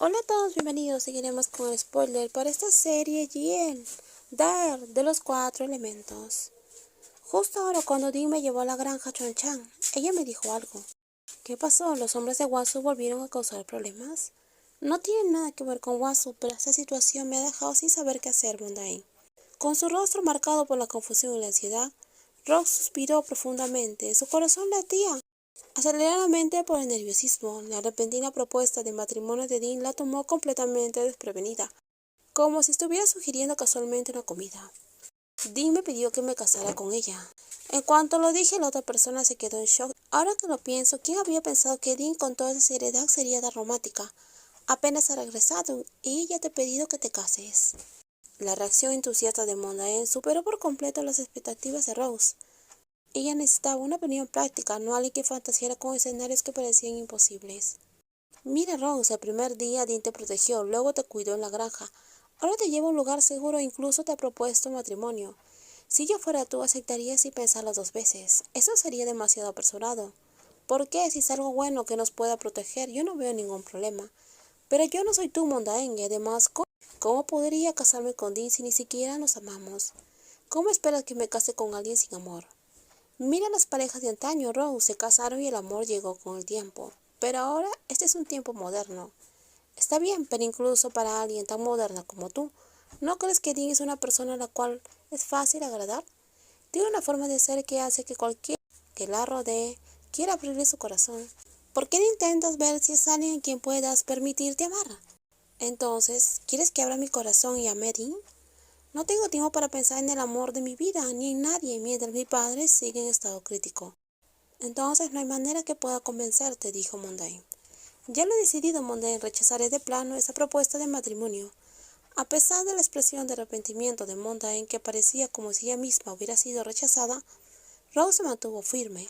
Hola a todos, bienvenidos. Seguiremos con el spoiler para esta serie Dar de los 4 elementos. Justo ahora cuando Dean me llevó a la granja Chon-chan, ella me dijo algo. ¿Qué pasó? ¿Los hombres de Wasu volvieron a causar problemas? No tiene nada que ver con Wasu, pero esta situación me ha dejado sin saber qué hacer, Mondain. Con su rostro marcado por la confusión y la ansiedad, Rox suspiró profundamente. Su corazón latía aceleradamente por el nerviosismo. La repentina propuesta de matrimonio de Dean la tomó completamente desprevenida, como si estuviera sugiriendo casualmente una comida. Dean me pidió que me casara con ella. En cuanto lo dije, la otra persona se quedó en shock. Ahora que lo pienso, ¿quién habría pensado que Dean con toda esa seriedad sería tan romántica? Apenas ha regresado y ella te ha pedido que te cases. La reacción entusiasta de Mondain superó por completo las expectativas de Rose. Ella necesitaba una opinión práctica, no alguien que fantaseara con escenarios que parecían imposibles. Mira, Rose, el primer día Dean te protegió, luego te cuidó en la granja. Ahora te lleva a un lugar seguro e incluso te ha propuesto matrimonio. Si yo fuera tú, aceptaría sin pensarlo 2 veces. Eso sería demasiado apresurado. ¿Por qué? Si es algo bueno que nos pueda proteger, yo no veo ningún problema. Pero yo no soy tú, Mondaeng, y además, ¿cómo podría casarme con Dean si ni siquiera nos amamos? ¿Cómo esperas que me case con alguien sin amor? Mira las parejas de antaño, Rose, se casaron y el amor llegó con el tiempo. Pero ahora este es un tiempo moderno. Está bien, pero incluso para alguien tan moderna como tú, ¿no crees que Dean es una persona a la cual es fácil agradar? Tiene una forma de ser que hace que cualquiera que la rodee quiera abrirle su corazón. ¿Por qué no intentas ver si es alguien a quien puedas permitirte amar? Entonces, ¿quieres que abra mi corazón y ame a Dean? No tengo tiempo para pensar en el amor de mi vida ni en nadie mientras mi padre sigue en estado crítico. Entonces no hay manera que pueda convencerte, dijo Mondain. Ya lo he decidido, Mondain, rechazaré de plano esa propuesta de matrimonio. A pesar de la expresión de arrepentimiento de Mondain, que parecía como si ella misma hubiera sido rechazada, Rose se mantuvo firme.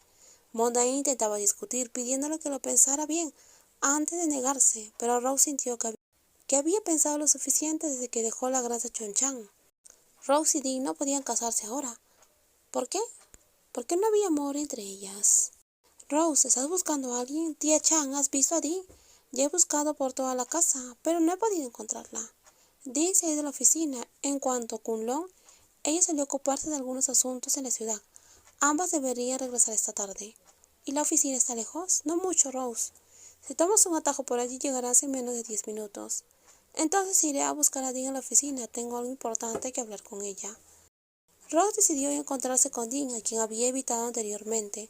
Mondain intentaba discutir, pidiéndole que lo pensara bien antes de negarse, pero Rose sintió que había pensado lo suficiente desde que dejó la granja Chon-chan. Rose y Dean no podían casarse ahora. ¿Por qué? ¿Por qué no había amor entre ellas? Rose, ¿estás buscando a alguien? Tía Chan, ¿has visto a Dean? Ya he buscado por toda la casa, pero no he podido encontrarla. Dean se ha ido a la oficina. En cuanto a Kunlong, ella salió a ocuparse de algunos asuntos en la ciudad. Ambas deberían regresar esta tarde. ¿Y la oficina está lejos? No mucho, Rose. Si tomas un atajo por allí llegarás en menos de 10 minutos. Entonces iré a buscar a Dean en la oficina. Tengo algo importante que hablar con ella. Rose decidió encontrarse con Dean, a quien había evitado anteriormente.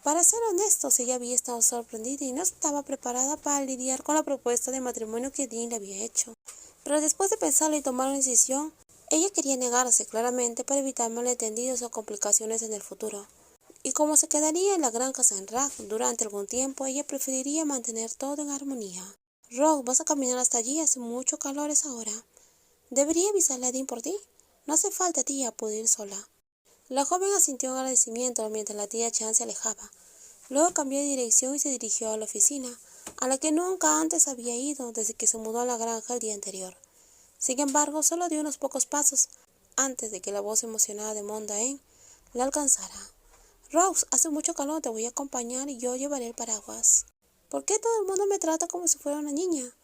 Para ser honestos, ella había estado sorprendida y no estaba preparada para lidiar con la propuesta de matrimonio que Dean le había hecho. Pero después de pensarlo y tomar una decisión, ella quería negarse claramente para evitar malentendidos o complicaciones en el futuro. Y como se quedaría en la granja Senrag durante algún tiempo, ella preferiría mantener todo en armonía. Rogue, ¿vas a caminar hasta allí? Hace mucho calor esa hora. ¿Debería avisarle a Dean por ti? No hace falta, tía, pude ir sola. La joven asintió en agradecimiento mientras la tía Chan se alejaba. Luego cambió de dirección y se dirigió a la oficina, a la que nunca antes había ido desde que se mudó a la granja el día anterior. Sin embargo, solo dio unos pocos pasos antes de que la voz emocionada de Mondain la alcanzara. Rose, hace mucho calor, te voy a acompañar y yo llevaré el paraguas. ¿Por qué todo el mundo me trata como si fuera una niña?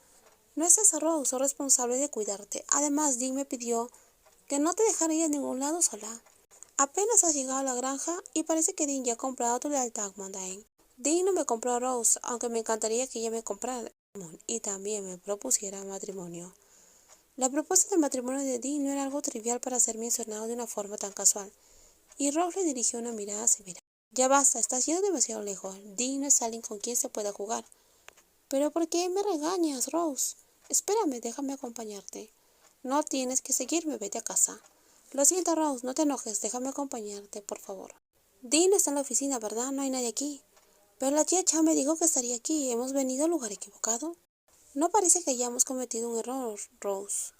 No es esa, Rose, soy responsable de cuidarte. Además, Dean me pidió que no te dejara ir a ningún lado sola. Apenas has llegado a la granja y parece que Dean ya ha comprado tu lealtad, Mondain. Dean no me compró a Rose, aunque me encantaría que ella me comprara y también me propusiera matrimonio. La propuesta de matrimonio de Dean no era algo trivial para ser mencionado de una forma tan casual, y Rose le dirigió una mirada severa. Ya basta, estás yendo demasiado lejos. Dean no es alguien con quien se pueda jugar. ¿Pero por qué me regañas, Rose? Espérame, déjame acompañarte. No tienes que seguirme, vete a casa. Lo siento, Rose, no te enojes, déjame acompañarte, por favor. Dean está en la oficina, ¿verdad? No hay nadie aquí. Pero la tía Chan me dijo que estaría aquí. ¿Hemos venido al lugar equivocado? No parece que hayamos cometido un error, Rose.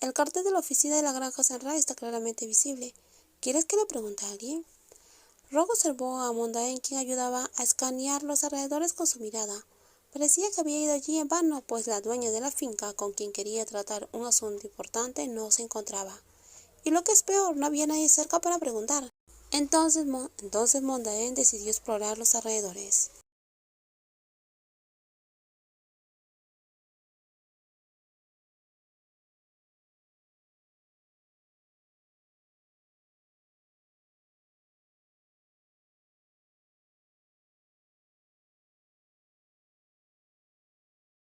El cartel de la oficina de la granja Senra está claramente visible. ¿Quieres que le pregunte a alguien? Rose observó a Mondain, quien ayudaba a escanear los alrededores con su mirada. Parecía que había ido allí en vano, pues la dueña de la finca, con quien quería tratar un asunto importante, no se encontraba. Y lo que es peor, no había nadie cerca para preguntar. Entonces Mondain decidió explorar los alrededores.